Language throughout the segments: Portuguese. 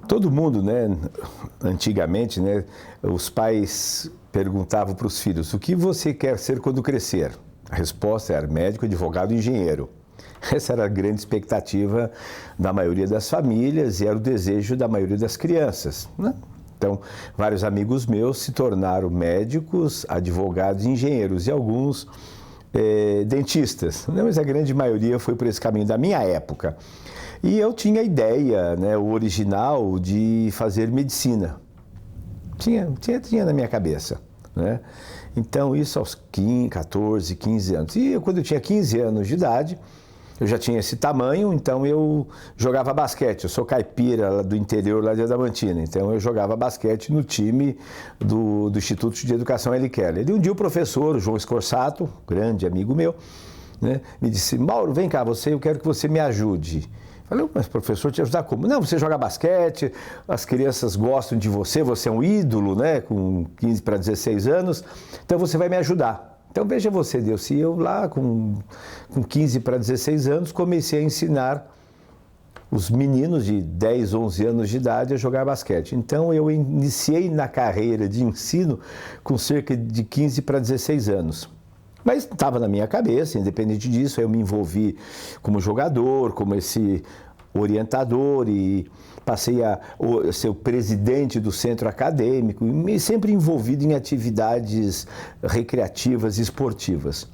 Todo mundo, né, antigamente, né, os pais perguntavam para os filhos: o que você quer ser quando crescer? A resposta era médico, advogado, engenheiro. Essa era a grande expectativa da maioria das famílias e era o desejo da maioria das crianças, né? Então, vários amigos meus se tornaram médicos, advogados, engenheiros e alguns dentistas, né? Mas a grande maioria foi por esse caminho da minha época. E eu tinha a ideia, né, o original, de fazer medicina. Tinha na minha cabeça, né? Então, isso aos 15, 14, 15 anos. E quando eu tinha 15 anos de idade, eu já tinha esse tamanho, então eu jogava basquete. Eu sou caipira do interior lá de Adamantina, então eu jogava basquete no time do Instituto de Educação L. Keller. E um dia o professor, o João Scorsato, grande amigo meu, né, me disse: Mauro, vem cá, eu quero que você me ajude. Falei: mas professor, te ajudar como? Não, você joga basquete, as crianças gostam de você é um ídolo, né, com 15 para 16 anos, então você vai me ajudar. Então veja você, Deus, e eu lá com 15 para 16 anos comecei a ensinar os meninos de 10, 11 anos de idade a jogar basquete. Então eu iniciei na carreira de ensino com cerca de 15 para 16 anos. Mas estava na minha cabeça, independente disso, eu me envolvi como jogador, como esse orientador e passei a ser o presidente do centro acadêmico e sempre envolvido em atividades recreativas e esportivas.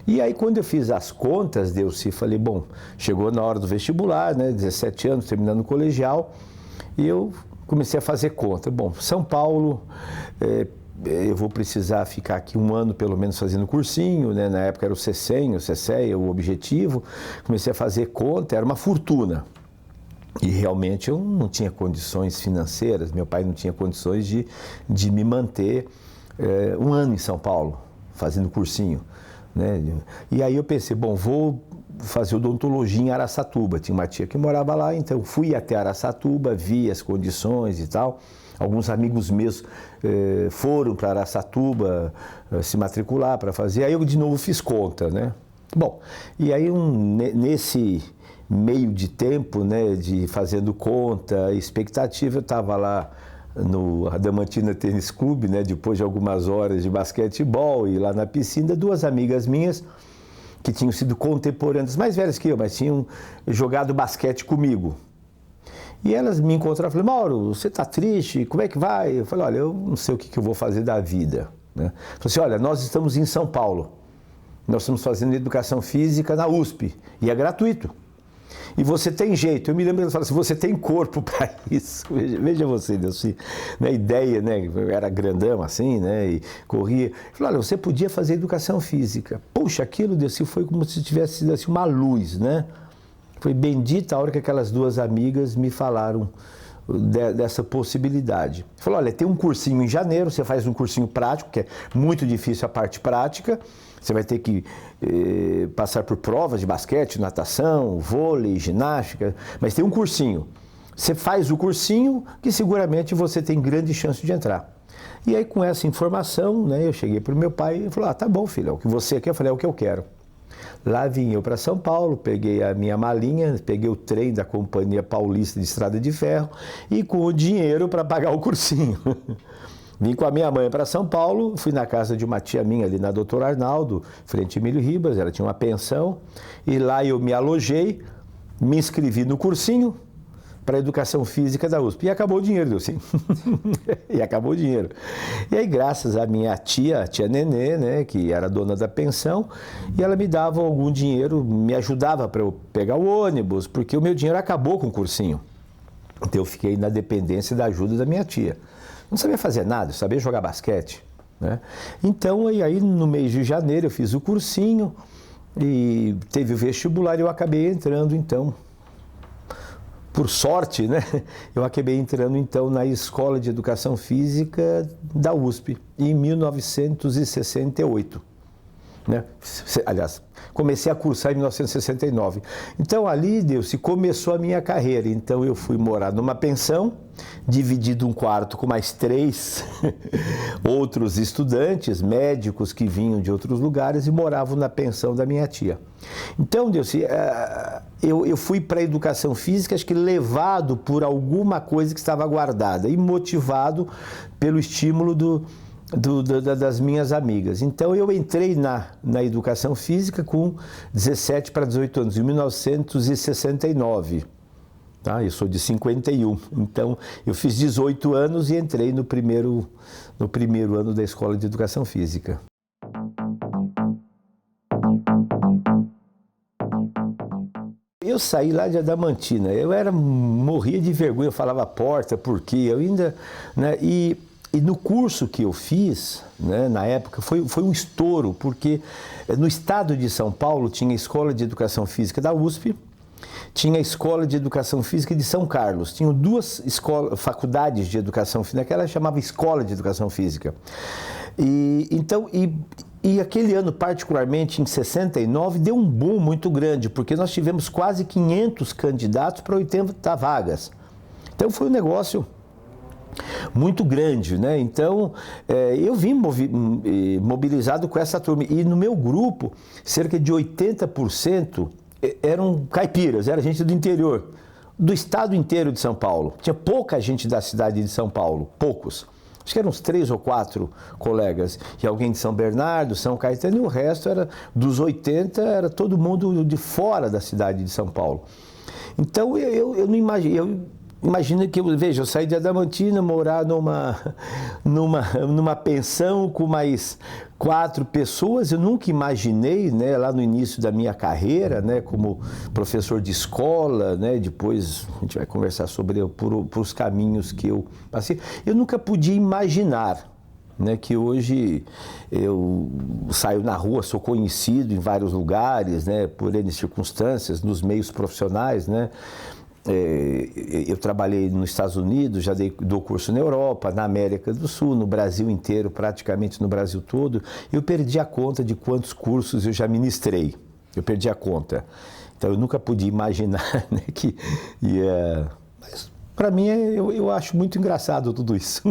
E aí, quando eu fiz as contas, falei: bom, chegou na hora do vestibular, né, 17 anos, terminando o colegial, e eu comecei a fazer conta. Bom, São Paulo, eu vou precisar ficar aqui um ano pelo menos fazendo cursinho, né? Na época era o CECEM, o CECEA, o objetivo. Comecei a fazer conta, era uma fortuna. E realmente eu não tinha condições financeiras, meu pai não tinha condições de me manter um ano em São Paulo, fazendo cursinho, né? E aí eu pensei: bom, vou fazer odontologia em Araçatuba. Tinha uma tia que morava lá, então fui até Araçatuba, vi as condições e tal. Alguns amigos meus foram para Araçatuba se matricular para fazer, aí eu de novo fiz conta, né? Bom, e aí nesse meio de tempo, né, de fazendo conta, expectativa, eu estava lá no Adamantina Tênis Clube, né, depois de algumas horas de basquetebol e lá na piscina, duas amigas minhas que tinham sido contemporâneas, mais velhas que eu, mas tinham jogado basquete comigo. E elas me encontraram e falaram: Mauro, você está triste? Como é que vai? Eu falei: olha, eu não sei o que eu vou fazer da vida, né? Falei assim: olha, nós estamos em São Paulo, nós estamos fazendo educação física na USP e é gratuito. E você tem jeito. Eu me lembro que eles falaram assim: você tem corpo para isso. Veja você, Deus, né, ideia, né? Eu era grandão assim, né? E corria. Falei: olha, você podia fazer educação física. Puxa, aquilo, Deus, foi como se tivesse sido assim, uma luz, né? Foi bendita a hora que aquelas duas amigas me falaram dessa possibilidade. Falou: olha, tem um cursinho em janeiro, você faz um cursinho prático, que é muito difícil a parte prática, você vai ter que passar por provas de basquete, natação, vôlei, ginástica, mas tem um cursinho. Você faz o cursinho que seguramente você tem grande chance de entrar. E aí, com essa informação, né, eu cheguei para o meu pai e falou: tá bom, filho, é o que você quer? Eu falei: é o que eu quero. Lá vim eu para São Paulo, peguei a minha malinha, peguei o trem da Companhia Paulista de Estrada de Ferro e com o dinheiro para pagar o cursinho. Vim com a minha mãe para São Paulo, fui na casa de uma tia minha ali na Doutor Arnaldo, frente a Emílio Ribas, ela tinha uma pensão, e lá eu me alojei, me inscrevi no cursinho para Educação Física da USP. E acabou o dinheiro, Delci. E acabou o dinheiro. E aí, graças à minha tia, a tia Nenê, né, que era dona da pensão, e ela me dava algum dinheiro, me ajudava para eu pegar o ônibus, porque o meu dinheiro acabou com o cursinho. Então eu fiquei na dependência da ajuda da minha tia. Não sabia fazer nada, eu sabia jogar basquete, né? Então, e aí no mês de janeiro eu fiz o cursinho e teve o vestibular e eu acabei entrando, então, por sorte, né? Eu acabei entrando, então, na Escola de Educação Física da USP, em 1968. né? Aliás, comecei a cursar em 1969. Então ali, Deus, começou a minha carreira. Então eu fui morar numa pensão, dividido um quarto com mais 3 outros estudantes, médicos que vinham de outros lugares e moravam na pensão da minha tia. Então, Deus, eu fui para a educação física, acho que levado por alguma coisa que estava guardada e motivado pelo estímulo das minhas amigas. Então eu entrei na educação física com 17 para 18 anos, em 1969. Tá? Eu sou de 51. Então eu fiz 18 anos e entrei no primeiro ano da escola de educação física. Eu saí lá de Adamantina, morria de vergonha, eu falava porta, porque eu ainda, né, e no curso que eu fiz, né, na época, foi um estouro, porque no estado de São Paulo tinha a Escola de Educação Física da USP, tinha a Escola de Educação Física de São Carlos. Tinham 2 faculdades de educação física, naquela chamava Escola de Educação Física. E aquele ano, particularmente em 69, deu um boom muito grande, porque nós tivemos quase 500 candidatos para 80 vagas. Então foi um negócio muito grande, né? Então, eu vim mobilizado com essa turma. E no meu grupo, cerca de 80% eram caipiras, era gente do interior, do estado inteiro de São Paulo. Tinha pouca gente da cidade de São Paulo, poucos. Acho que eram uns 3 ou 4 colegas. E alguém de São Bernardo, São Caetano, e o resto era dos 80, era todo mundo de fora da cidade de São Paulo. Então, eu não imagino. Imagina que eu saí de Adamantina, morar numa pensão com mais 4 pessoas. Eu nunca imaginei, né, lá no início da minha carreira, né, como professor de escola, né, depois a gente vai conversar sobre por os caminhos que eu passei. Eu nunca podia imaginar, né, que hoje eu saio na rua, sou conhecido em vários lugares, né, por N circunstâncias, nos meios profissionais, né. Eu trabalhei nos Estados Unidos, já dou curso na Europa, na América do Sul, no Brasil inteiro, praticamente no Brasil todo. Eu perdi a conta de quantos cursos eu já ministrei. Eu perdi a conta. Então eu nunca podia imaginar, né, que ia... Mas para mim eu acho muito engraçado tudo isso.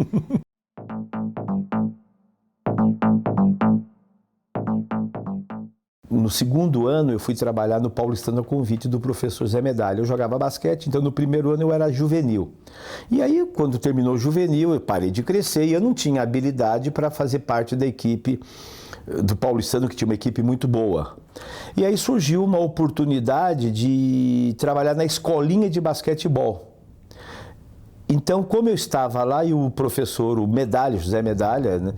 No segundo ano, eu fui trabalhar no Paulistano a convite do professor Zé Medalha. Eu jogava basquete, então no primeiro ano eu era juvenil. E aí, quando terminou o juvenil, eu parei de crescer e eu não tinha habilidade para fazer parte da equipe do Paulistano, que tinha uma equipe muito boa. E aí surgiu uma oportunidade de trabalhar na escolinha de basquetebol. Então, como eu estava lá e o professor, o Medalha, José Medalha, né,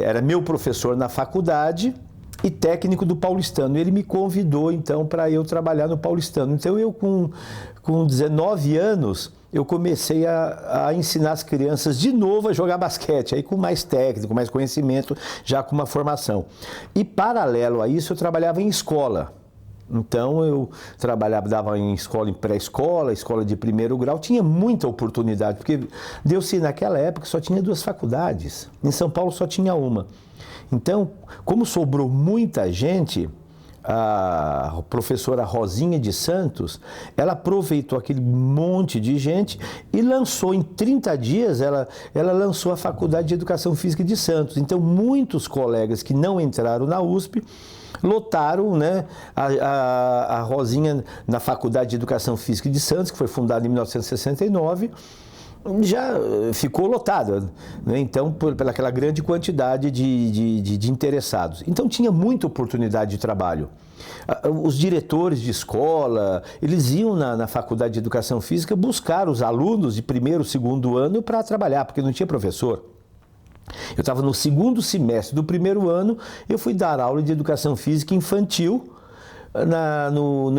era meu professor na faculdade e técnico do Paulistano. Ele me convidou, então, para eu trabalhar no Paulistano. Então, eu com 19 anos, eu comecei a ensinar as crianças de novo a jogar basquete, aí com mais técnico, mais conhecimento, já com uma formação. E, paralelo a isso, eu trabalhava em escola. Então, eu dava em escola, em pré-escola, escola de primeiro grau, tinha muita oportunidade, porque deu-se, naquela época, só tinha 2 faculdades. Em São Paulo só tinha uma. Então, como sobrou muita gente, a professora Rosinha de Santos, ela aproveitou aquele monte de gente e lançou, em 30 dias, ela lançou a Faculdade de Educação Física de Santos. Então, muitos colegas que não entraram na USP, lotaram, né, a Rosinha na Faculdade de Educação Física de Santos, que foi fundada em 1969, já ficou lotada, né? Então, pelaquela grande quantidade de interessados. Então, tinha muita oportunidade de trabalho. Os diretores de escola, eles iam na Faculdade de Educação Física buscar os alunos de primeiro, segundo ano para trabalhar, porque não tinha professor. Eu estava no segundo semestre do primeiro ano, eu fui dar aula de Educação Física Infantil no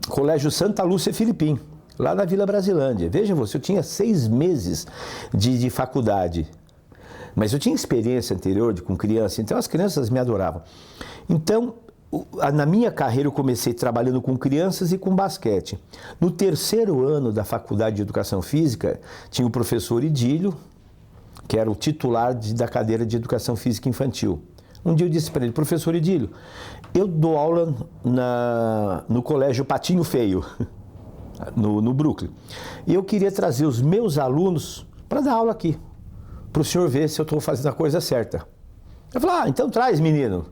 Colégio Santa Lúcia Filipim, lá na Vila Brasilândia. Veja você, eu tinha 6 meses de faculdade, mas eu tinha experiência anterior com criança, então as crianças me adoravam. Então, na minha carreira eu comecei trabalhando com crianças e com basquete. No terceiro ano da Faculdade de Educação Física, tinha o professor Idílio, que era o titular da cadeira de Educação Física Infantil. Um dia eu disse para ele, professor Idílio, eu dou aula no colégio Patinho Feio, no Brooklyn, e eu queria trazer os meus alunos para dar aula aqui, para o senhor ver se eu estou fazendo a coisa certa. Eu falei, então traz, menino.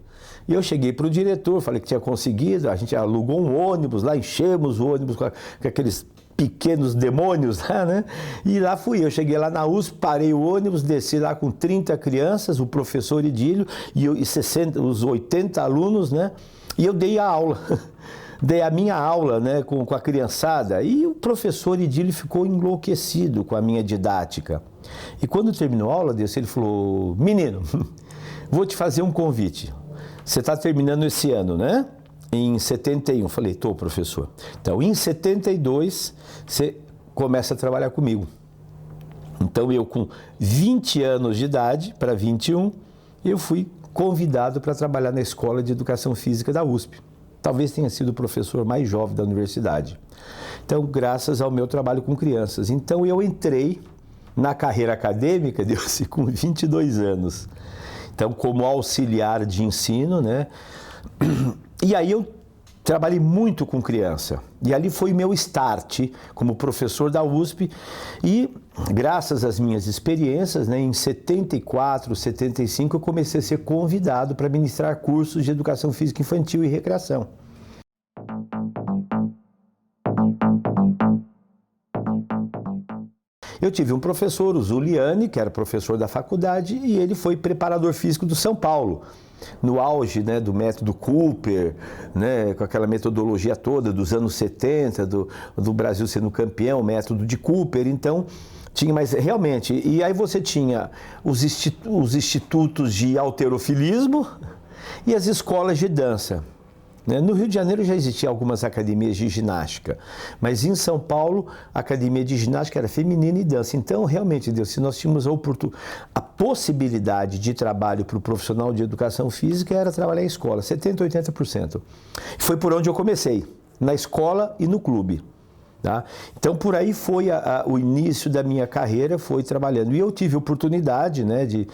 E eu cheguei para o diretor, falei que tinha conseguido, a gente alugou um ônibus, lá enchemos o ônibus com aqueles pequenos demônios lá, né? E lá fui eu, cheguei lá na USP, parei o ônibus, desci lá com 30 crianças, o professor Idílio e 60, os 80 alunos, né? E eu dei a aula, dei a minha aula, né, com a criançada, e o professor Idílio ficou enlouquecido com a minha didática. E quando terminou a aula, ele falou, menino, vou te fazer um convite. Você está terminando esse ano, né? Em 71. Falei, estou, professor. Então, em 72, você começa a trabalhar comigo. Então, eu com 20 anos de idade, para 21, eu fui convidado para trabalhar na Escola de Educação Física da USP. Talvez tenha sido o professor mais jovem da universidade. Então, graças ao meu trabalho com crianças. Então, eu entrei na carreira acadêmica, Deus, com 22 anos. Então, como auxiliar de ensino, né? E aí eu trabalhei muito com criança. E ali foi meu start como professor da USP. E graças às minhas experiências, né, em 74, 75, eu comecei a ser convidado para ministrar cursos de educação física infantil e recreação. Eu tive um professor, o Zuliani, que era professor da faculdade, e ele foi preparador físico do São Paulo, no auge, né, do método Cooper, né, com aquela metodologia toda dos anos 70, do Brasil sendo campeão, o método de Cooper. Então, tinha, mas realmente, e aí você tinha os institutos de halterofilismo e as escolas de dança. No Rio de Janeiro já existiam algumas academias de ginástica, mas em São Paulo a academia de ginástica era feminina e dança. Então, realmente, Deus, se nós tínhamos a possibilidade de trabalho para o profissional de educação física, era trabalhar em escola, 70%, 80%. Foi por onde eu comecei, na escola e no clube. Tá? Então, por aí foi o início da minha carreira, foi trabalhando. E eu tive a oportunidade, né, de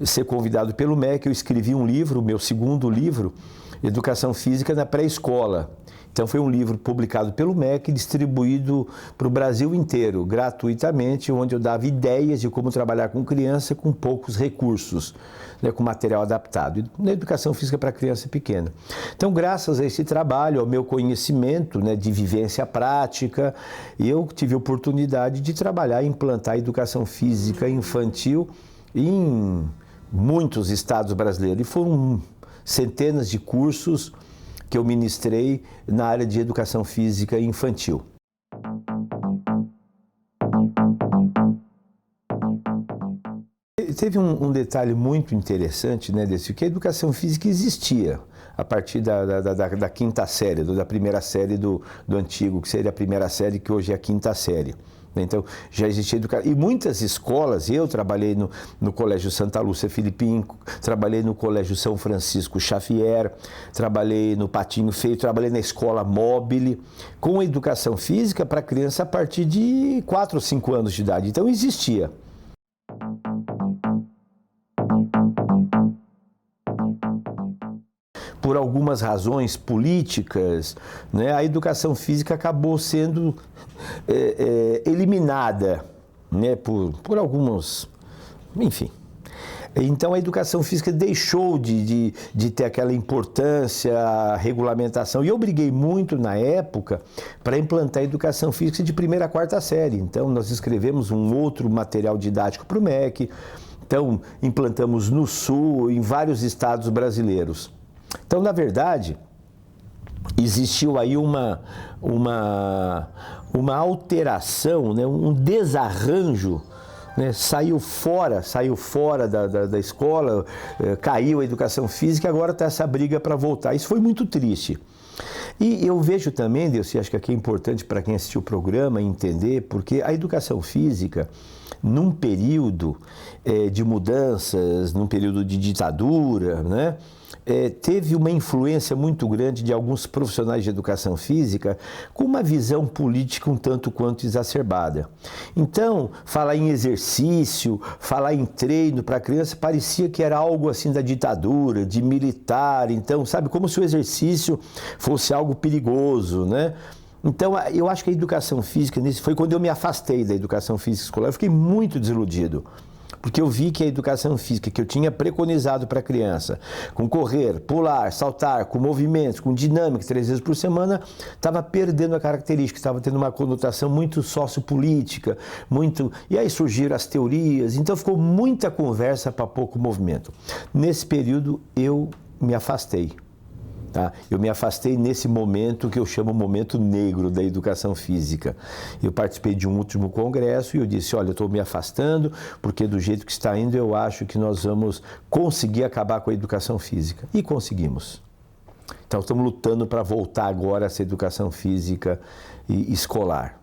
ser convidado pelo MEC, eu escrevi um livro, o meu segundo livro, Educação Física na Pré-Escola. Então, foi um livro publicado pelo MEC, distribuído para o Brasil inteiro, gratuitamente, onde eu dava ideias de como trabalhar com criança com poucos recursos, né, com material adaptado, na educação física para criança pequena. Então, graças a esse trabalho, ao meu conhecimento, né, de vivência prática, eu tive a oportunidade de trabalhar e implantar a educação física infantil em muitos estados brasileiros. E foram centenas de cursos que eu ministrei na área de educação física infantil. Teve um detalhe muito interessante, né, desse, que a educação física existia a partir da quinta série, da primeira série do antigo, que seria a primeira série, que hoje é a quinta série. Então, já existia educação. E muitas escolas, eu trabalhei no Colégio Santa Lúcia Filipim, trabalhei no Colégio São Francisco Xavier, trabalhei no Patinho Feio, trabalhei na Escola Móbile, com educação física para criança a partir de 4 ou 5 anos de idade. Então, existia. Por algumas razões políticas, né, a educação física acabou sendo eliminada, né, por alguns, enfim. Então, a educação física deixou de ter aquela importância, a regulamentação. E eu briguei muito, na época, para implantar a educação física de primeira a quarta série. Então, nós escrevemos um outro material didático para o MEC. Então, implantamos no Sul, em vários estados brasileiros. Então, na verdade, existiu aí uma alteração, né, um desarranjo, né, saiu fora da escola, caiu a educação física, agora está essa briga para voltar. Isso foi muito triste. E eu vejo também, Deus, e acho que aqui é importante para quem assistiu o programa entender, porque a educação física, num período de mudanças, num período de ditadura, né, teve uma influência muito grande de alguns profissionais de educação física com uma visão política um tanto quanto exacerbada. Então, falar em exercício, falar em treino para a criança parecia que era algo assim da ditadura, de militar, então, sabe, como se o exercício fosse algo perigoso, né? Então, eu acho que a educação física, foi quando eu me afastei da educação física escolar, eu fiquei muito desiludido. Porque eu vi que a educação física que eu tinha preconizado para a criança, com correr, pular, saltar, com movimentos, com dinâmica 3 vezes por semana, estava perdendo a característica, estava tendo uma conotação muito sociopolítica, muito... E aí surgiram as teorias, então ficou muita conversa para pouco movimento. Nesse período eu me afastei. Tá? Eu me afastei nesse momento que eu chamo momento negro da educação física. Eu participei de um último congresso e eu disse, olha, eu estou me afastando porque do jeito que está indo eu acho que nós vamos conseguir acabar com a educação física. E conseguimos. Então estamos lutando para voltar agora a essa educação física e escolar.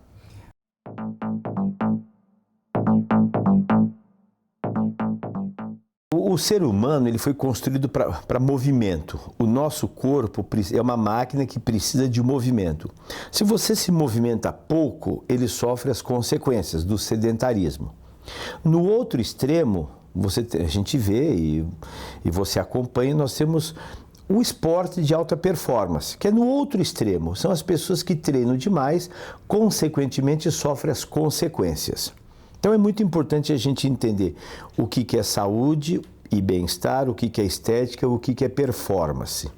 O ser humano ele foi construído para movimento. O nosso corpo é uma máquina que precisa de movimento. Se você se movimenta pouco, ele sofre as consequências do sedentarismo. No outro extremo, a gente vê e você acompanha, nós temos o esporte de alta performance, que é no outro extremo. São as pessoas que treinam demais, consequentemente sofrem as consequências. Então é muito importante a gente entender o que é saúde e bem-estar, o que é estética, o que é performance.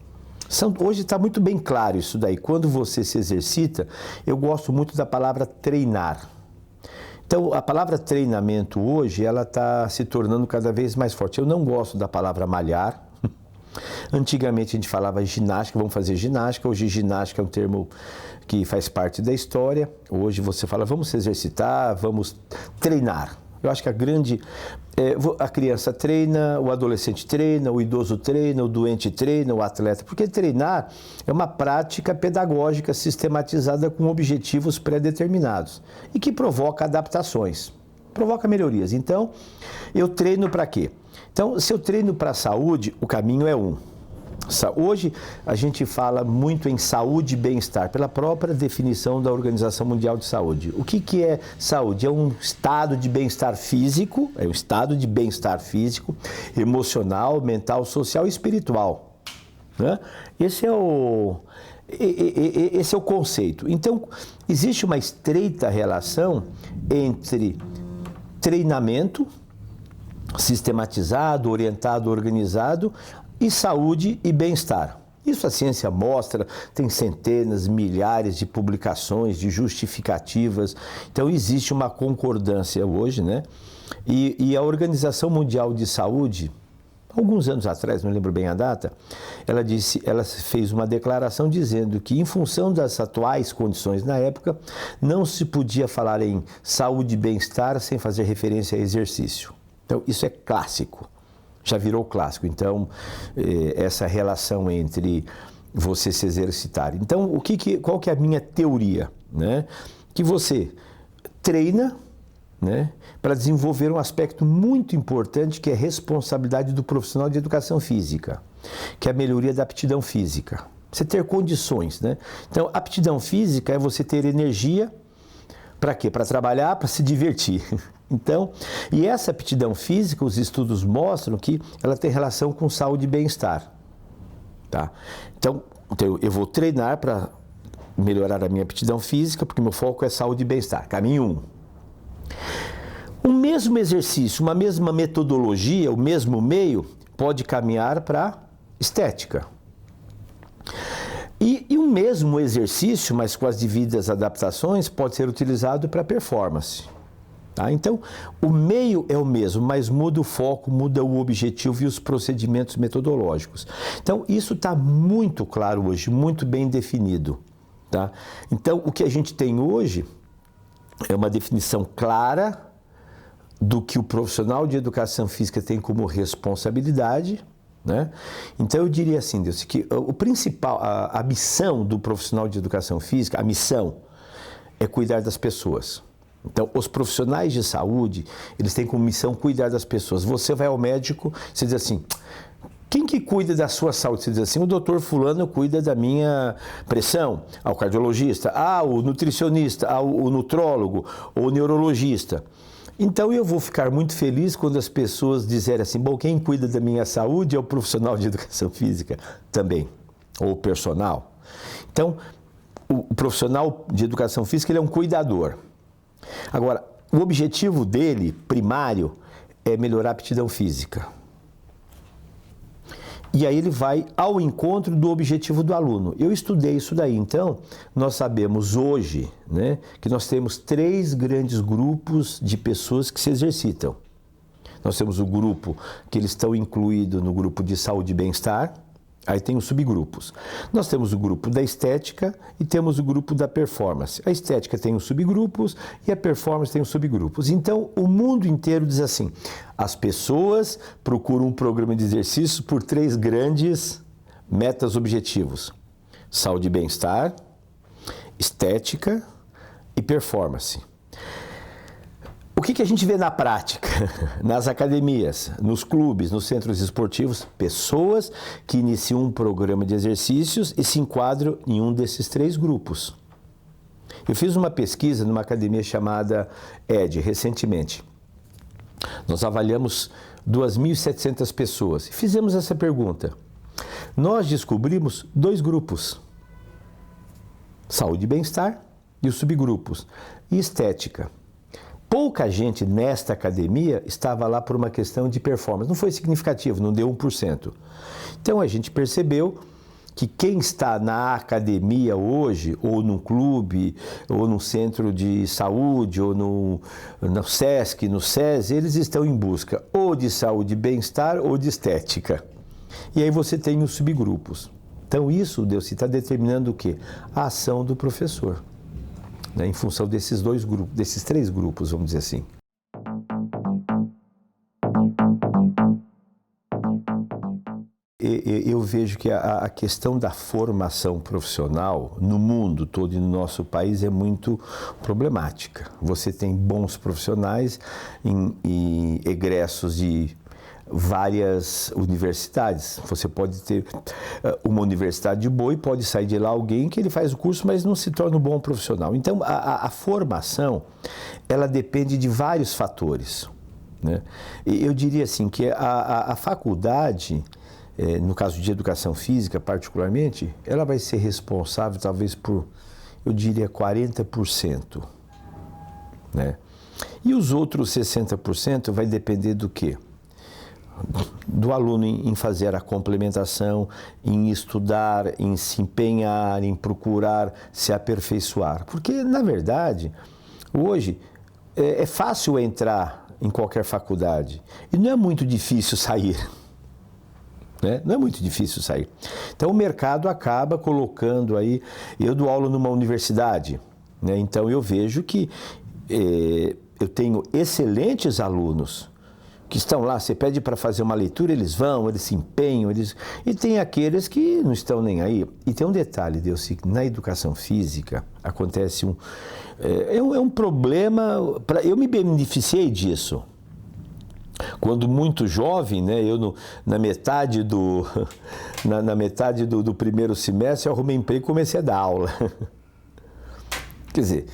Hoje está muito bem claro isso daí. Quando você se exercita, eu gosto muito da palavra treinar. Então, a palavra treinamento hoje, ela está se tornando cada vez mais forte. Eu não gosto da palavra malhar. Antigamente a gente falava ginástica, vamos fazer ginástica. Hoje ginástica é um termo que faz parte da história. Hoje você fala, vamos se exercitar, vamos treinar. Eu acho que a criança treina, o adolescente treina, o idoso treina, o doente treina, o atleta. Porque treinar é uma prática pedagógica sistematizada com objetivos pré-determinados e que provoca adaptações, provoca melhorias. Então, eu treino para quê? Então, se eu treino para a saúde, o caminho é um. Hoje, a gente fala muito em saúde e bem-estar, pela própria definição da Organização Mundial de Saúde. O que é saúde? É um estado de bem-estar físico, emocional, mental, social e espiritual. Né? Esse é o conceito. Então, existe uma estreita relação entre treinamento sistematizado, orientado, organizado, e saúde e bem-estar. Isso a ciência mostra, tem centenas, milhares de publicações, de justificativas. Então existe uma concordância hoje, né? E a Organização Mundial de Saúde, alguns anos atrás, não lembro bem a data, ela fez uma declaração dizendo que, em função das atuais condições na época, não se podia falar em saúde e bem-estar sem fazer referência a exercício. Então isso é clássico. Já virou clássico. Então, essa relação entre você se exercitar. Então, qual que é a minha teoria? Né? Que você treina, né, para desenvolver um aspecto muito importante que é a responsabilidade do profissional de educação física, que é a melhoria da aptidão física. Você ter condições, né? Então, aptidão física é você ter energia para quê? Para trabalhar, para se divertir. Então, e essa aptidão física, os estudos mostram que ela tem relação com saúde e bem-estar. Tá? Então, eu vou treinar para melhorar a minha aptidão física, porque meu foco é saúde e bem-estar. Caminho 1. O mesmo exercício, uma mesma metodologia, o mesmo meio, pode caminhar para estética. E o mesmo exercício, mas com as devidas adaptações, pode ser utilizado para performance. Tá? Então, o meio é o mesmo, mas muda o foco, muda o objetivo e os procedimentos metodológicos. Então, isso está muito claro hoje, muito bem definido. Tá? Então, o que a gente tem hoje é uma definição clara do que o profissional de educação física tem como responsabilidade. Né? Então, eu diria assim, Deus, que o principal, a missão do profissional de educação física, a missão é cuidar das pessoas. Então, os profissionais de saúde, eles têm como missão cuidar das pessoas. Você vai ao médico, você diz assim, o Quem que cuida da sua saúde? Você diz assim, o doutor fulano cuida da minha pressão, o cardiologista, o nutricionista, o nutrólogo, o neurologista. Então eu vou ficar muito feliz quando as pessoas disserem assim, bom, quem cuida da minha saúde é o profissional de educação física também, ou o personal. Então, o profissional de educação física, ele é um cuidador. Agora, o objetivo dele, primário, é melhorar a aptidão física. E aí ele vai ao encontro do objetivo do aluno. Eu estudei isso daí, então nós sabemos hoje, né, que nós temos 3 grandes grupos de pessoas que se exercitam. Nós temos o grupo que eles estão incluídos no grupo de saúde e bem-estar, aí tem os subgrupos. Nós temos o grupo da estética e temos o grupo da performance. A estética tem os subgrupos e a performance tem os subgrupos. Então, o mundo inteiro diz assim, as pessoas procuram um programa de exercício por 3 grandes metas objetivos. Saúde e bem-estar, estética e performance. O que a gente vê na prática, nas academias, nos clubes, nos centros esportivos? Pessoas que iniciam um programa de exercícios e se enquadram em um desses 3 grupos. Eu fiz uma pesquisa numa academia chamada ED, recentemente. Nós avaliamos 2.700 pessoas e fizemos essa pergunta. Nós descobrimos 2 grupos, saúde e bem-estar e os subgrupos, e estética. Pouca gente nesta academia estava lá por uma questão de performance. Não foi significativo, não deu 1%. Então a gente percebeu que quem está na academia hoje, ou num clube, ou num centro de saúde, ou no SESC, no SESI, eles estão em busca ou de saúde e bem-estar ou de estética. E aí você tem os subgrupos. Então isso, Deus, está determinando o quê? A ação do professor. Em função desses 2 grupos, desses 3 grupos, vamos dizer assim. Eu vejo que a questão da formação profissional no mundo todo e no nosso país é muito problemática. Você tem bons profissionais e egressos de várias universidades. Você pode ter uma universidade boa e pode sair de lá alguém que ele faz o curso, mas não se torna um bom profissional. Então, a formação, ela depende de vários fatores, né? E eu diria assim, que a faculdade, no caso de educação física particularmente, ela vai ser responsável talvez por, eu diria, 40%, né? E os outros 60% vai depender do quê? Do aluno em fazer a complementação, em estudar, em se empenhar, em procurar se aperfeiçoar. Porque, na verdade, hoje é fácil entrar em qualquer faculdade e não é muito difícil sair. Né? Não é muito difícil sair. Então, o mercado acaba colocando aí... Eu dou aula numa universidade, né? Então eu vejo que eu tenho excelentes alunos que estão lá, você pede para fazer uma leitura, eles vão, eles se empenham, e tem aqueles que não estão nem aí. E tem um detalhe, Deus, na educação física acontece um problema, eu me beneficiei disso. Quando muito jovem, né, na metade do primeiro semestre, eu arrumei emprego e comecei a dar aula. Quer dizer,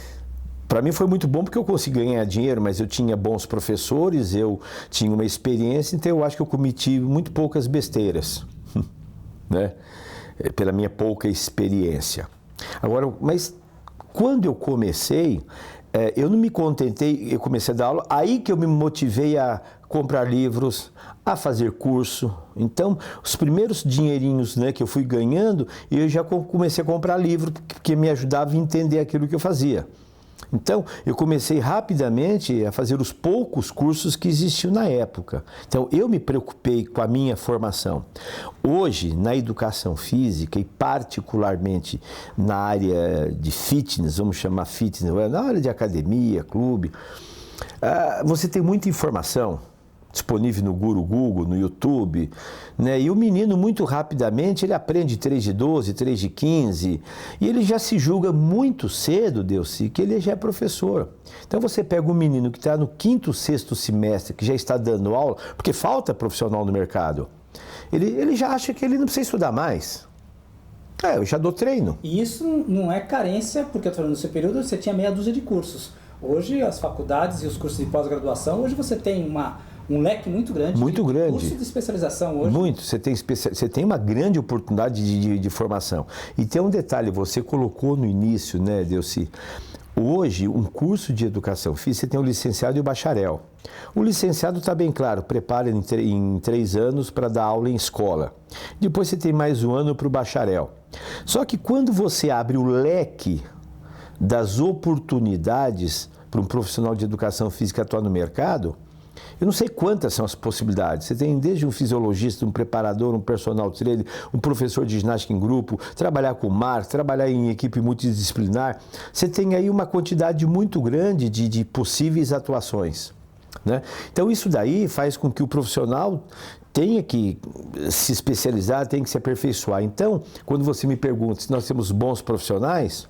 para mim foi muito bom porque eu consegui ganhar dinheiro, mas eu tinha bons professores, eu tinha uma experiência, então eu acho que eu cometi muito poucas besteiras, né? Pela minha pouca experiência. Agora, mas quando eu comecei, eu não me contentei, eu comecei a dar aula, aí que eu me motivei a comprar livros, a fazer curso. Então, os primeiros dinheirinhos, né, que eu fui ganhando, eu já comecei a comprar livro, porque me ajudava a entender aquilo que eu fazia. Então, eu comecei rapidamente a fazer os poucos cursos que existiam na época. Então, eu me preocupei com a minha formação. Hoje, na educação física e particularmente na área de fitness, vamos chamar fitness, na área de academia, clube, você tem muita informação disponível no Google, no YouTube, né? E o menino, muito rapidamente, ele aprende 3 de 12, 3 de 15, e ele já se julga muito cedo, Deus, que ele já é professor. Então você pega um menino que está no 5º, 6º semestre, que já está dando aula, porque falta profissional no mercado. Ele já acha que ele não precisa estudar mais. Eu já dou treino. E isso não é carência, porque eu estou falando, no seu período você tinha meia dúzia de cursos. Hoje, as faculdades e os cursos de pós-graduação, hoje você tem um leque muito grande de curso de especialização hoje. Muito. Você tem uma grande oportunidade de formação. E tem um detalhe, você colocou no início, né, Delcy? Hoje, um curso de educação física, você tem o licenciado e o bacharel. O licenciado está bem claro, prepara em 3 anos para dar aula em escola. Depois você tem mais um ano para o bacharel. Só que quando você abre o leque das oportunidades para um profissional de educação física atuar no mercado, eu não sei quantas são as possibilidades. Você tem desde um fisiologista, um preparador, um personal trainer, um professor de ginástica em grupo, trabalhar com marketing, trabalhar em equipe multidisciplinar. Você tem aí uma quantidade muito grande de possíveis atuações, né? Então isso daí faz com que o profissional tenha que se especializar, tenha que se aperfeiçoar. Então, quando você me pergunta se nós temos bons profissionais,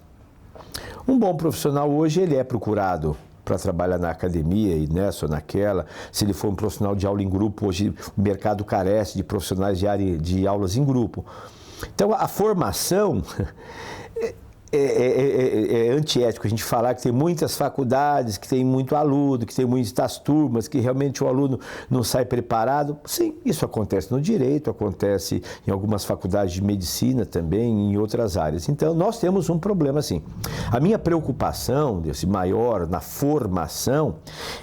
um bom profissional hoje ele é procurado para trabalhar na academia e nessa ou naquela. Se ele for um profissional de aula em grupo, hoje o mercado carece de profissionais de aulas em grupo. Então, a formação é antiético a gente falar que tem muitas faculdades, que tem muito aluno, que tem muitas turmas, que realmente o aluno não sai preparado. Sim, isso acontece no direito, acontece em algumas faculdades de medicina também, em outras áreas. Então, nós temos um problema sim. A minha preocupação, desse maior, na formação,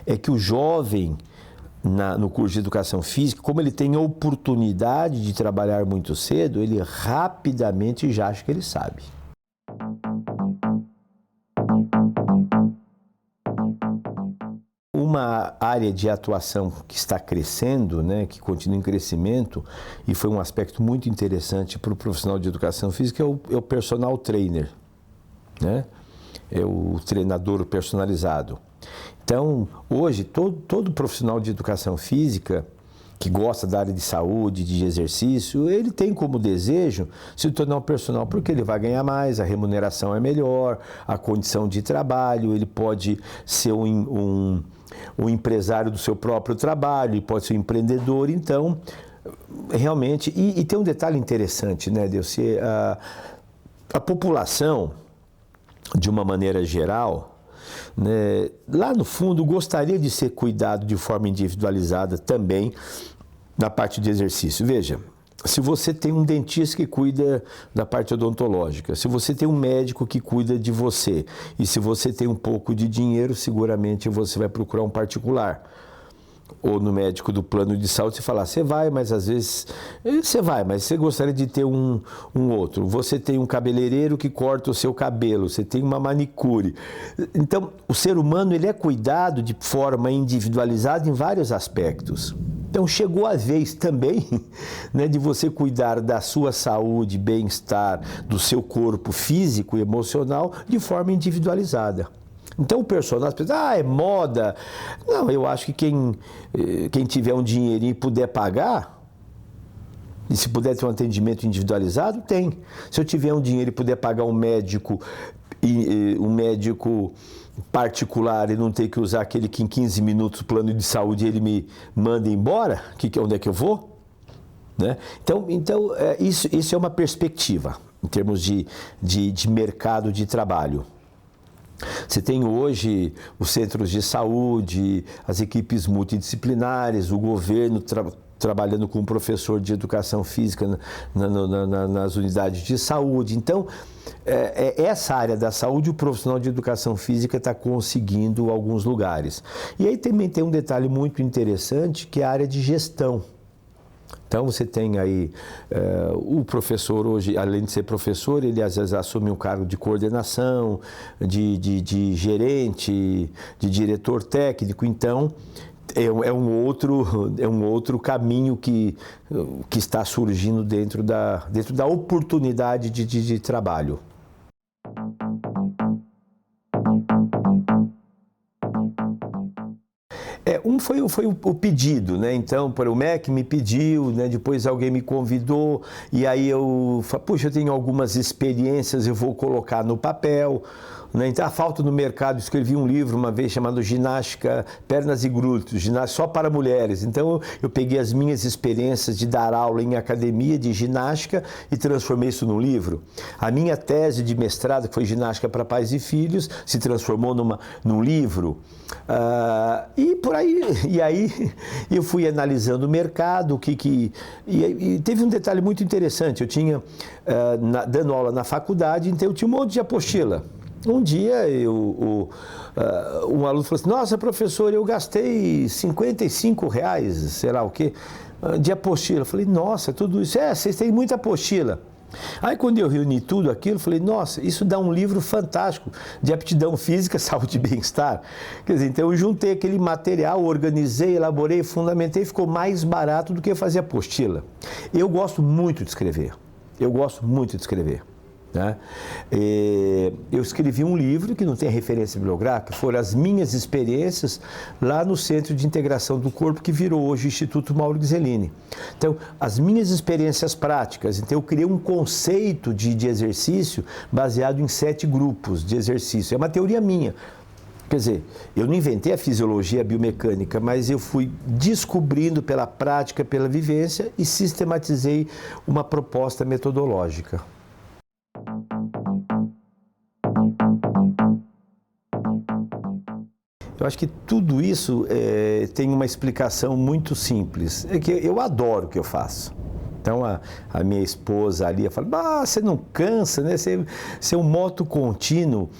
é que o jovem, no curso de educação física, como ele tem a oportunidade de trabalhar muito cedo, ele rapidamente já acha que ele sabe. Uma área de atuação que está crescendo, né, que continua em crescimento, e foi um aspecto muito interessante para o profissional de educação física, é o personal trainer, né? É o treinador personalizado. Então, hoje, todo profissional de educação física que gosta da área de saúde, de exercício, ele tem como desejo se tornar um personal, porque ele vai ganhar mais, a remuneração é melhor, a condição de trabalho, ele pode ser um empresário do seu próprio trabalho, ele pode ser um empreendedor. Então, realmente, e tem um detalhe interessante, né, Delcy? A população, de uma maneira geral, né, lá no fundo gostaria de ser cuidado de forma individualizada também na parte de exercício. Veja, se você tem um dentista que cuida da parte odontológica, se você tem um médico que cuida de você, e se você tem um pouco de dinheiro, seguramente você vai procurar um particular. Ou no médico do plano de saúde, você fala, você vai, mas às vezes... Você vai, mas você gostaria de ter um outro. Você tem um cabeleireiro que corta o seu cabelo, você tem uma manicure. Então, o ser humano ele é cuidado de forma individualizada em vários aspectos. Então, chegou a vez também, né, de você cuidar da sua saúde, bem-estar, do seu corpo físico e emocional de forma individualizada. Então o personagem pensa, é moda. Não, eu acho que quem tiver um dinheirinho e puder pagar, e se puder ter um atendimento individualizado, tem. Se eu tiver um dinheiro e puder pagar um médico particular e não ter que usar aquele que em 15 minutos o plano de saúde ele me manda embora, onde é que eu vou? Né? Então isso é uma perspectiva em termos de mercado de trabalho. Você tem hoje os centros de saúde, as equipes multidisciplinares, o governo trabalhando com um professor de educação física nas unidades de saúde. Então, essa área da saúde, o profissional de educação física está conseguindo alguns lugares. E aí também tem um detalhe muito interessante, que é a área de gestão. Então, você tem aí o professor hoje, além de ser professor, ele às vezes assume um cargo de coordenação, de gerente, de diretor técnico. Então, é um outro caminho que está surgindo dentro da oportunidade de trabalho. Foi o pedido, né? Então, o MEC me pediu, né? Depois alguém me convidou, e aí eu falei, puxa, eu tenho algumas experiências, eu vou colocar no papel. né? Então, a falta no mercado, escrevi um livro uma vez chamado Ginástica, Pernas e Glúteos, ginástica só para mulheres. Então, eu peguei as minhas experiências de dar aula em academia de ginástica e transformei isso num livro. A minha tese de mestrado, que foi Ginástica para Pais e Filhos, se transformou num livro. E por aí, eu fui analisando o mercado, e teve um detalhe muito interessante. Eu tinha, dando aula na faculdade, então eu tinha um monte de apostila. Um dia, um aluno falou assim: nossa, professor, eu gastei R$55, sei lá o quê, de apostila. Eu falei: nossa, tudo isso? Vocês têm muita apostila. Aí, quando eu reuni tudo aquilo, falei: nossa, isso dá um livro fantástico de aptidão física, saúde e bem-estar. Quer dizer, então eu juntei aquele material, organizei, elaborei, fundamentei, ficou mais barato do que fazer apostila. Eu gosto muito de escrever. Né? Eu escrevi um livro que não tem referência bibliográfica, foram as minhas experiências lá no Centro de Integração do Corpo, que virou hoje o Instituto Mauro Ghiseline. Então, as minhas experiências práticas, então eu criei um conceito de exercício baseado em 7 grupos de exercício. É uma teoria minha. Quer dizer, eu não inventei a fisiologia biomecânica, mas eu fui descobrindo pela prática, pela vivência e sistematizei uma proposta metodológica. Eu acho que tudo isso tem uma explicação muito simples. É que eu adoro o que eu faço. Então, a minha esposa ali fala: você não cansa, né? Você é um moto contínuo.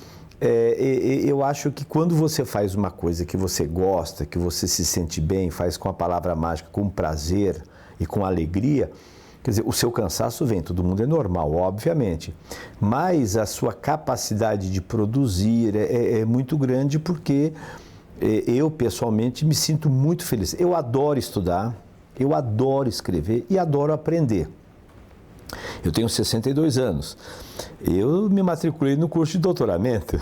Eu acho que quando você faz uma coisa que você gosta, que você se sente bem, faz com a palavra mágica, com prazer e com alegria, quer dizer, o seu cansaço vem, todo mundo é normal, obviamente, mas a sua capacidade de produzir é muito grande, porque eu, pessoalmente, me sinto muito feliz. Eu adoro estudar, eu adoro escrever e adoro aprender. Eu tenho 62 anos. Eu me matriculei no curso de doutoramento.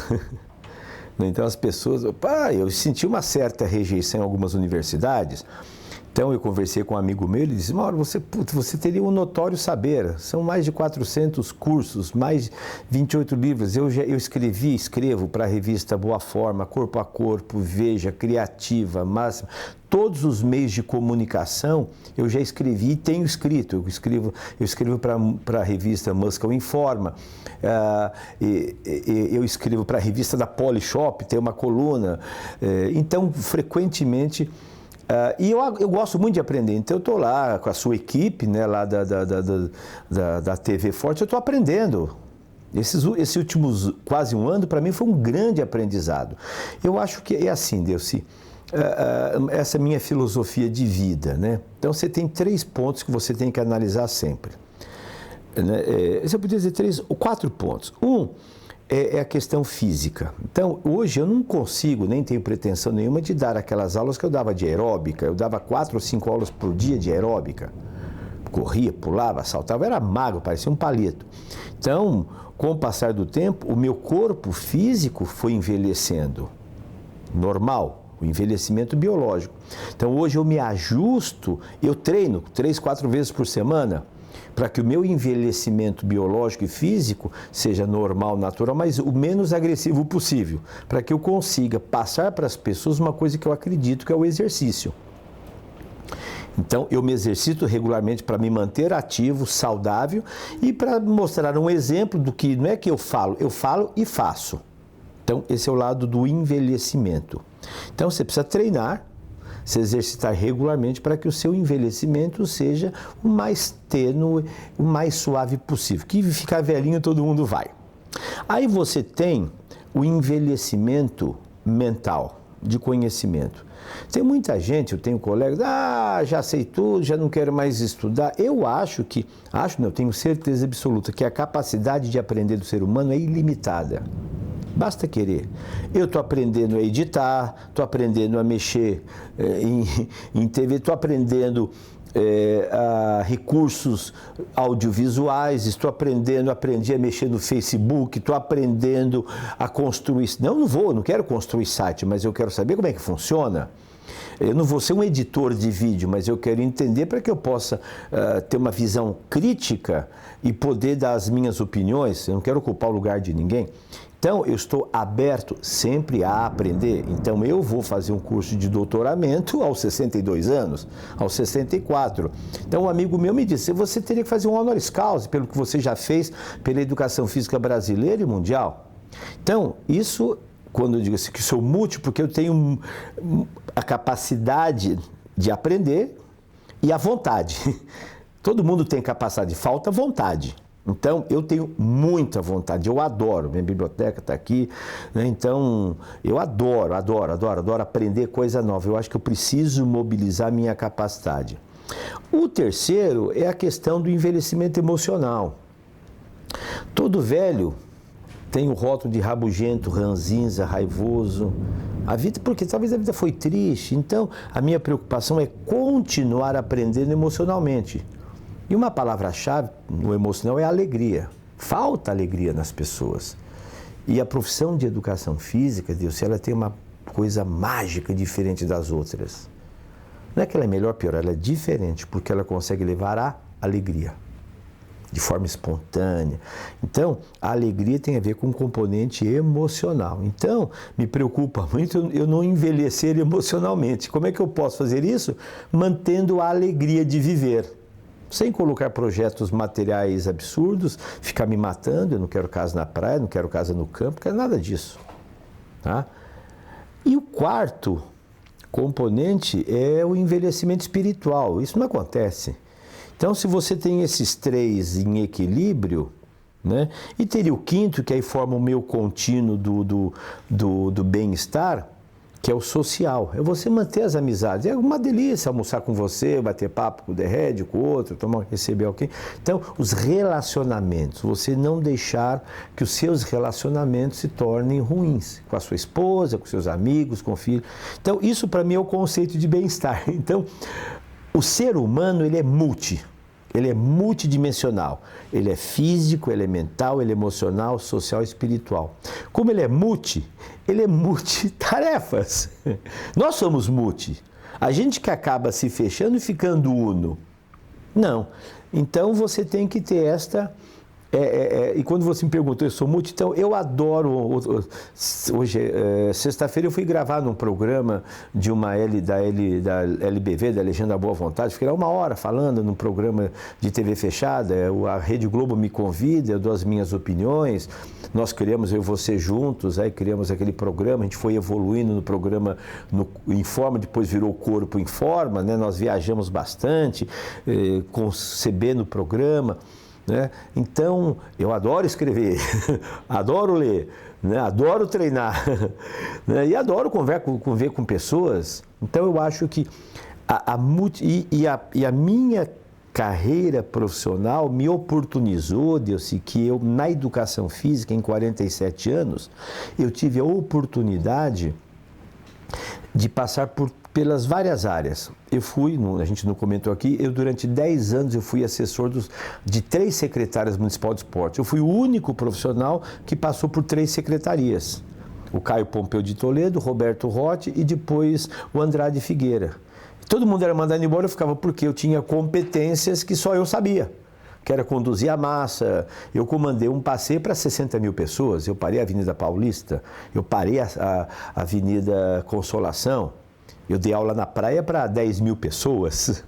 Então, as pessoas... eu senti uma certa rejeição em algumas universidades. Então, eu conversei com um amigo meu, ele disse: Mauro, você teria um notório saber. São mais de 400 cursos, mais de 28 livros. Eu escrevo para a revista Boa Forma, Corpo a Corpo, Veja, Criativa, Máxima. Todos os meios de comunicação eu já escrevi e tenho escrito. Eu escrevo para a revista Muscle Informa, eu escrevo para a revista da Polishop, tem uma coluna. Então, frequentemente... e eu gosto muito de aprender, então eu estou lá com a sua equipe, né, lá da TV Forte, eu estou aprendendo. Esse últimos quase um ano, para mim, foi um grande aprendizado. Eu acho que é assim, Delcy, essa é a minha filosofia de vida, né? Então, você tem 3 pontos que você tem que analisar sempre. Você podia dizer 3 ou 4 pontos. É a questão física. Então, hoje eu não consigo, nem tenho pretensão nenhuma de dar aquelas aulas que eu dava de aeróbica. Eu dava 4 ou 5 aulas por dia de aeróbica. Corria, pulava, saltava, era magro, parecia um palito. Então, com o passar do tempo, o meu corpo físico foi envelhecendo. Normal, o envelhecimento biológico. Então, hoje eu me ajusto, eu treino 3, 4 vezes por semana, para que o meu envelhecimento biológico e físico seja normal, natural, mas o menos agressivo possível, para que eu consiga passar para as pessoas uma coisa que eu acredito, que é o exercício. Então, eu me exercito regularmente para me manter ativo, saudável e para mostrar um exemplo do que não é que eu falo e faço. Então, esse é o lado do envelhecimento. Então, você precisa treinar, se exercitar regularmente para que o seu envelhecimento seja o mais tênue, o mais suave possível. Que ficar velhinho todo mundo vai. Aí você tem o envelhecimento mental, de conhecimento. Tem muita gente, eu tenho colegas, já sei tudo, já não quero mais estudar. Eu tenho certeza absoluta que a capacidade de aprender do ser humano é ilimitada. Basta querer. Eu estou aprendendo a editar, estou aprendendo a mexer em TV, estou aprendendo a recursos audiovisuais, aprendi a mexer no Facebook, estou aprendendo a construir... não quero construir site, mas eu quero saber como é que funciona. Eu não vou ser um editor de vídeo, mas eu quero entender para que eu possa ter uma visão crítica e poder dar as minhas opiniões. Eu não quero ocupar o lugar de ninguém. Então, eu estou aberto sempre a aprender. Então, eu vou fazer um curso de doutoramento aos 62 anos, aos 64. Então, um amigo meu me disse, você teria que fazer um honoris causa pelo que você já fez pela educação física brasileira e mundial. Então, isso, quando eu digo assim, que sou múltiplo, porque eu tenho a capacidade de aprender e a vontade. Todo mundo tem capacidade, falta vontade. Então, eu tenho muita vontade, eu adoro, minha biblioteca está aqui, né? Então, eu adoro aprender coisa nova. Eu acho que eu preciso mobilizar minha capacidade. O terceiro é a questão do envelhecimento emocional. Todo velho tem o rótulo de rabugento, ranzinza, raivoso. A vida, porque talvez a vida foi triste, então a minha preocupação é continuar aprendendo emocionalmente. E uma palavra-chave no emocional é alegria. Falta alegria nas pessoas. E a profissão de educação física, Deus, ela tem uma coisa mágica diferente das outras. Não é que ela é melhor ou pior, ela é diferente, porque ela consegue levar a alegria, de forma espontânea. Então, a alegria tem a ver com um componente emocional. Então, me preocupa muito eu não envelhecer emocionalmente. Como é que eu posso fazer isso? Mantendo a alegria de viver. Sem colocar projetos materiais absurdos, ficar me matando, eu não quero casa na praia, não quero casa no campo, não quero nada disso. Tá? E o quarto componente é o envelhecimento espiritual. Isso não acontece. Então, se você tem esses três em equilíbrio, né, e teria o quinto, que aí forma o meu contínuo do bem-estar, que é o social. É você manter as amizades. É uma delícia almoçar com você, bater papo com o derrede, com o outro, receber alguém. Então, os relacionamentos, você não deixar que os seus relacionamentos se tornem ruins, com a sua esposa, com seus amigos, com o filho. Então, isso para mim é o conceito de bem-estar. Então, o ser humano, ele é multidimensional. Ele é físico, ele é mental, ele é emocional, social e espiritual. Como ele é multitarefas. Nós somos multi. A gente que acaba se fechando e ficando uno. Não. Então, você tem que ter esta... e quando você me perguntou, eu sou multi, então eu adoro, hoje, sexta-feira eu fui gravar num programa de da LBV, da Legenda da Boa Vontade, fiquei lá 1 hora falando num programa de TV fechada, a Rede Globo me convida, eu dou as minhas opiniões, nós criamos, eu e você juntos, aí criamos aquele programa, a gente foi evoluindo no programa Informa, depois virou Corpo Informa, né? Nós viajamos bastante, concebendo o programa. Né? Então, eu adoro escrever, adoro ler, né? Adoro treinar, né? E adoro conviver com pessoas. Então, eu acho que a minha carreira profissional me oportunizou, Deus, que eu, na educação física, em 47 anos, eu tive a oportunidade de passar pelas várias áreas. Eu fui, a gente não comentou aqui, durante 10 anos eu fui assessor de 3 secretárias municipais de esporte. Eu fui o único profissional que passou por 3 secretarias. O Caio Pompeu de Toledo, o Roberto Rotti e depois o Andrade Figueira. Todo mundo era mandado embora, eu ficava porque eu tinha competências que só eu sabia. Que era conduzir a massa. Eu comandei um passeio para 60 mil pessoas. Eu parei a Avenida Paulista, eu parei a Avenida Consolação. Eu dei aula na praia para 10 mil pessoas.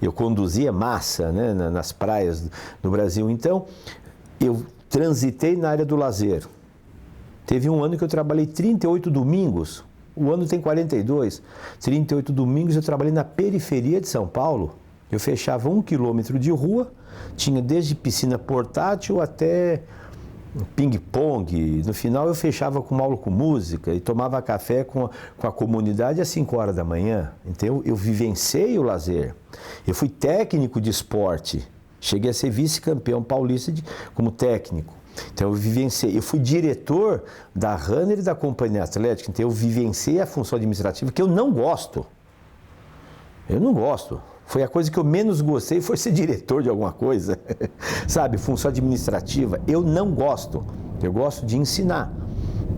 Eu conduzia massa, né, nas praias do Brasil. Então, eu transitei na área do lazer. Teve um ano que eu trabalhei 38 domingos. O ano tem 42. 38 domingos eu trabalhei na periferia de São Paulo. Eu fechava 1 quilômetro de rua, tinha desde piscina portátil até ping-pong. No final eu fechava com uma aula com música e tomava café com a comunidade às 5 horas da manhã. Então eu vivenciei o lazer. Eu fui técnico de esporte. Cheguei a ser vice-campeão paulista como técnico. Então eu vivenciei. Eu fui diretor da Runner e da Companhia Atlética. Então eu vivenciei a função administrativa que eu não gosto. Eu não gosto. Foi a coisa que eu menos gostei, foi ser diretor de alguma coisa, sabe, função administrativa. Eu não gosto, eu gosto de ensinar.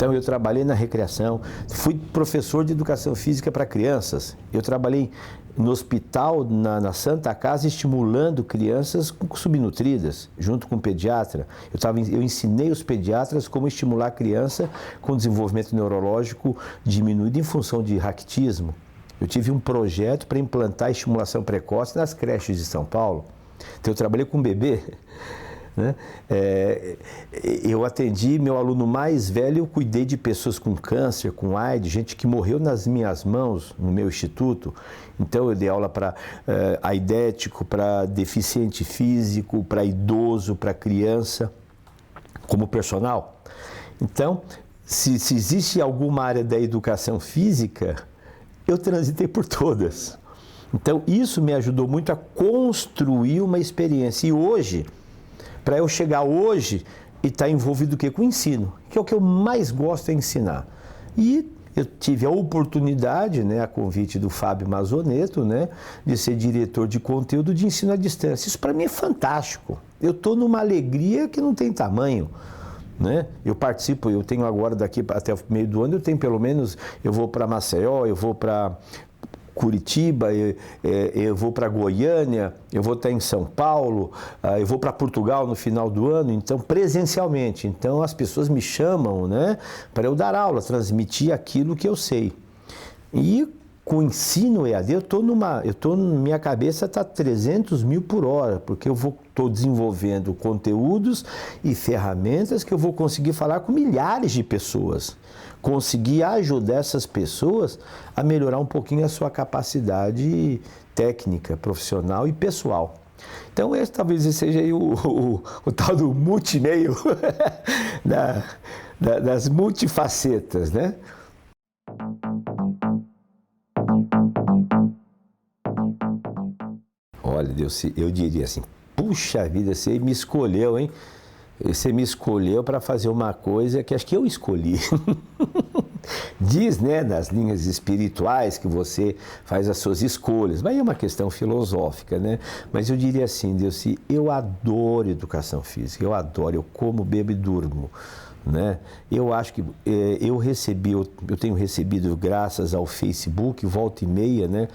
Então, eu trabalhei na recreação, fui professor de educação física para crianças, eu trabalhei no hospital, na Santa Casa, estimulando crianças subnutridas, junto com o pediatra. Eu ensinei os pediatras como estimular a criança com desenvolvimento neurológico diminuído em função de raquitismo. Eu tive um projeto para implantar estimulação precoce nas creches de São Paulo. Então, eu trabalhei com bebê. Né? Eu atendi meu aluno mais velho, eu cuidei de pessoas com câncer, com AIDS, gente que morreu nas minhas mãos no meu instituto. Então eu dei aula para aidético, para deficiente físico, para idoso, para criança, como personal. Então, se existe alguma área da educação física, eu transitei por todas. Então isso me ajudou muito a construir uma experiência. E hoje, para eu chegar hoje e estar envolvido com o ensino, que é o que eu mais gosto é ensinar. E eu tive a oportunidade, né, a convite do Fábio Mazzonetto, né, de ser diretor de conteúdo de ensino à distância. Isso para mim é fantástico. Eu estou numa alegria que não tem tamanho. Né? Eu participo, eu tenho agora daqui até o meio do ano, eu tenho pelo menos, eu vou para Maceió, eu vou para Curitiba, eu vou para Goiânia, eu vou estar em São Paulo, eu vou para Portugal no final do ano, então presencialmente. Então as pessoas me chamam, né, para eu dar aula, transmitir aquilo que eu sei. E com o ensino EAD, minha cabeça está 300 mil por hora, porque eu estou desenvolvendo conteúdos e ferramentas que eu vou conseguir falar com milhares de pessoas. Conseguir ajudar essas pessoas a melhorar um pouquinho a sua capacidade técnica, profissional e pessoal. Então, esse talvez seja aí o tal do multimeio das multifacetas, né? Olha, Deus, eu diria assim, puxa vida, você me escolheu, hein? Você me escolheu para fazer uma coisa que acho que eu escolhi. Diz, né, nas linhas espirituais que você faz as suas escolhas, mas é uma questão filosófica, né? Mas eu diria assim, Deus, eu adoro educação física, eu adoro, eu como, bebo e durmo, né? Eu acho que eu tenho recebido, graças ao Facebook, volta e meia, né?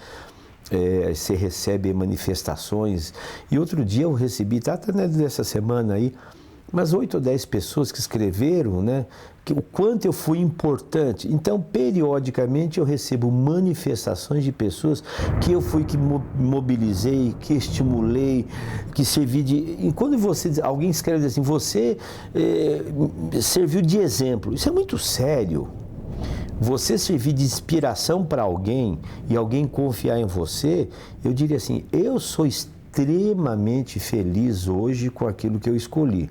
Você recebe manifestações. E outro dia eu recebi, até nessa semana aí, umas 8 ou 10 pessoas que escreveram, né, que o quanto eu fui importante. Então, periodicamente, eu recebo manifestações de pessoas que eu fui que mobilizei, que estimulei, que servi de... E quando alguém escreve assim, você serviu de exemplo, isso é muito sério. Você servir de inspiração para alguém e alguém confiar em você, eu diria assim, eu sou extremamente feliz hoje com aquilo que eu escolhi.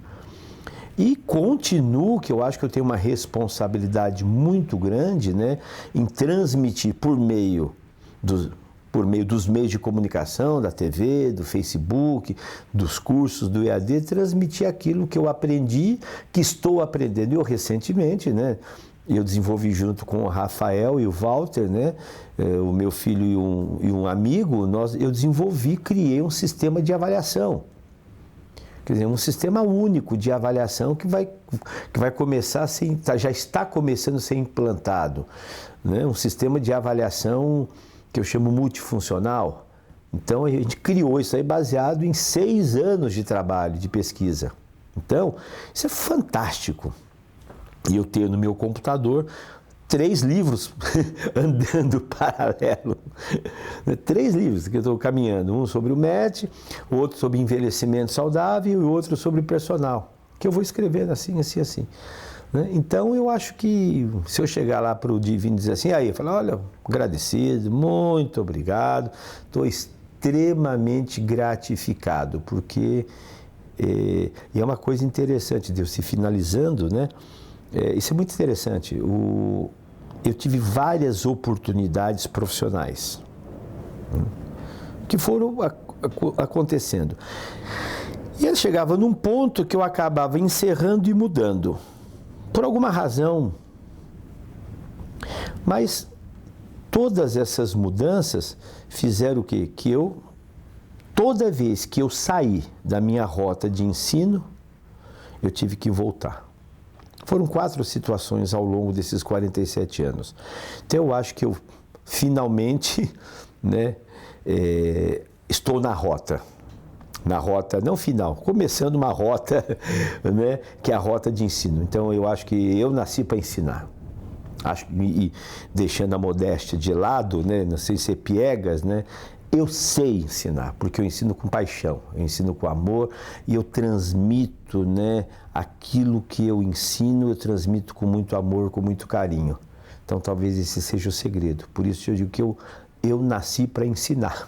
E continuo, que eu acho que eu tenho uma responsabilidade muito grande, né, em transmitir por meio dos meios de comunicação, da TV, do Facebook, dos cursos do EAD, transmitir aquilo que eu aprendi, que estou aprendendo. Eu recentemente, né, eu desenvolvi junto com o Rafael e o Walter, né, o meu filho e um amigo, eu criei um sistema de avaliação. Quer dizer, um sistema único de avaliação que vai começar já está começando a ser implantado, né? Um sistema de avaliação que eu chamo multifuncional. Então, a gente criou isso aí baseado em 6 anos de trabalho, de pesquisa. Então, isso é fantástico. E eu tenho no meu computador 3 livros andando paralelo. 3 livros que eu estou caminhando. Um sobre o MET, outro sobre envelhecimento saudável e outro sobre personal. Que eu vou escrevendo assim. Então, eu acho que se eu chegar lá para o Divino e dizer assim, aí, eu falo, olha, agradecido, muito obrigado, estou extremamente gratificado, porque é uma coisa interessante, Deus, se finalizando, né? Isso é muito interessante. Eu tive várias oportunidades profissionais que foram acontecendo. E eu chegava num ponto que eu acabava encerrando e mudando, por alguma razão. Mas todas essas mudanças fizeram o quê? Que toda vez que eu saí da minha rota de ensino, eu tive que voltar. Foram 4 situações ao longo desses 47 anos. Então eu acho que eu finalmente, né, estou na rota não final, começando uma rota, né, que é a rota de ensino. Então eu acho que eu nasci para ensinar. Acho que, e deixando a modéstia de lado, né, não sei ser piegas, né, eu sei ensinar, porque eu ensino com paixão, eu ensino com amor e eu transmito, né, aquilo que eu ensino, eu transmito com muito amor, com muito carinho. Então talvez esse seja o segredo. Por isso eu digo que eu nasci para ensinar.